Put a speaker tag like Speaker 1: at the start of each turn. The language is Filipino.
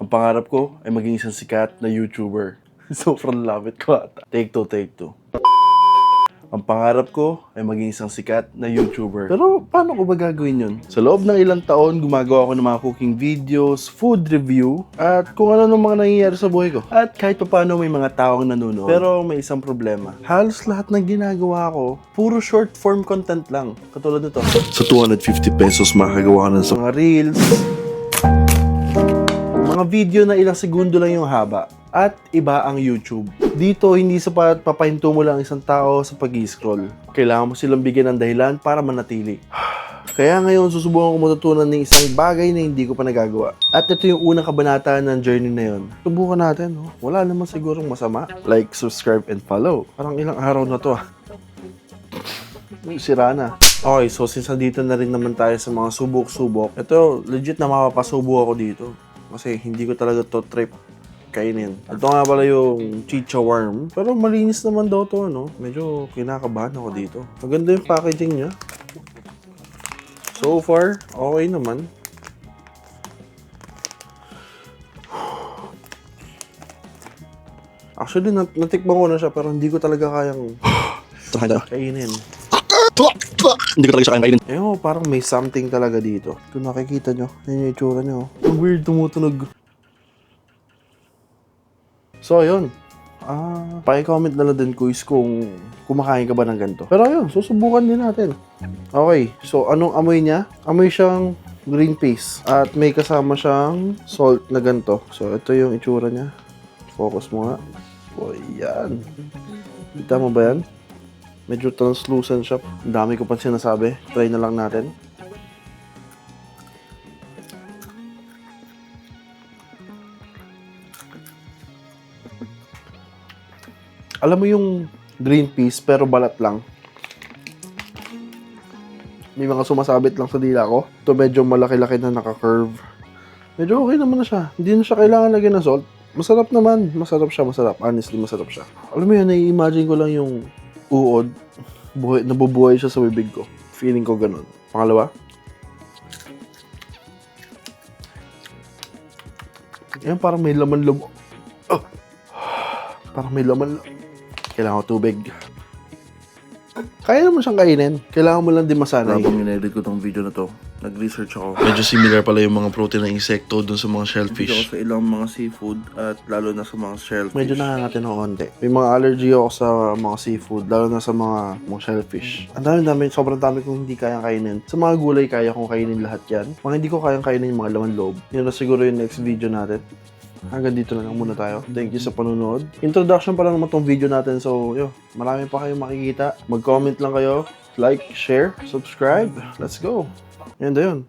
Speaker 1: Ang pangarap ko ay maging isang sikat na YouTuber. Sobrang lapit ko ata. Take two. Ang pangarap ko ay maging isang sikat na YouTuber. Pero paano ko ba gagawin yun? Sa loob ng ilang taon, gumagawa ako ng mga cooking videos, food review, at kung ano mga nangyayari sa buhay ko. At kahit paano may mga taong nanonood. Pero may isang problema. Halos lahat ng ginagawa ko, puro short form content lang. Katulad nito. Sa 250 pesos, makagawa ka ng mga reels, mga video na ilang segundo lang yung haba. At iba ang YouTube. Dito, hindi sapat papahinto mo lang isang tao sa pag-i-scroll. Kailangan mo silang bigyan ng dahilan para manatili. Kaya ngayon, susubukan ko matutunan ng isang bagay na hindi ko pa nagagawa. At ito yung unang kabanata ng journey na yun. Subukan natin, no? Wala naman sigurong masama. Like, subscribe, and follow. Parang ilang araw na to, Sira na. Okay, so since nandito na rin naman tayo sa mga subok-subok, ito, legit na mapapasubo ako dito. Kasi hindi ko talaga to trip kainin. Ito nga pala yung chicha worm. Pero malinis naman daw to, no? Medyo kinakabahan ako dito. Maganda yung packaging niya. So far, okay naman. Actually, natikman ko na siya pero hindi ko talaga kayang kainin. Hindi ko talaga siya kayang kainin. Parang may something talaga dito. Kung nakikita nyo, yun yung itsura nyo. Ang weird, tumutunog. So, ayun. Paki-comment na lang din quiz kung kumakain ka ba ng ganito. Pero ayun, susubukan din natin. Okay, so anong amoy niya? Amoy siyang green paste. At may kasama siyang salt na ganito. So, ito yung itsura niya. Focus mo nga. O, yan. Kita mo ba yan? Medyo translucent siya. Ang dami ko pa sinasabi. Try na lang natin. Alam mo yung green peas pero balat lang. May mga sumasabit lang sa dila ko. Ito medyo malaki-laki na naka-curve. Medyo okay naman na siya. Hindi na siya kailangan lagyan ng salt. Masarap naman. Masarap siya, masarap. Honestly, masarap siya. Alam mo yun, nai-imagine ko lang yung uod. Nabubuhay siya sa bibig ko. Feeling ko ganun. Pangalawa. Yan, parang may laman-loob. Parang may laman. Kailangan ko tubig. Kaya naman siyang kainin. Kailangan mo lang din masanay. Habang in-edit ko tong video na to, nag-research ako. Medyo similar pala yung mga protein ng insekto dun sa mga shellfish. Dito ako sa ilang mga seafood at lalo na sa mga shellfish. Medyo nangangatin ako konti. May mga allergy ako sa mga seafood, lalo na sa mga shellfish. Ang dami, sobrang dami kong hindi kayang kainin. Sa mga gulay, kaya kong kainin lahat yan. Mga hindi ko kayang kainin yung mga laman loob. Yun na siguro yung next video natin. Hanggang dito na lang muna tayo. Thank you sa panonood. Introduction pa lang naman tong video natin. So, marami pa kayong makikita. Mag-comment lang kayo. Like, share, subscribe. Let's go. Yan.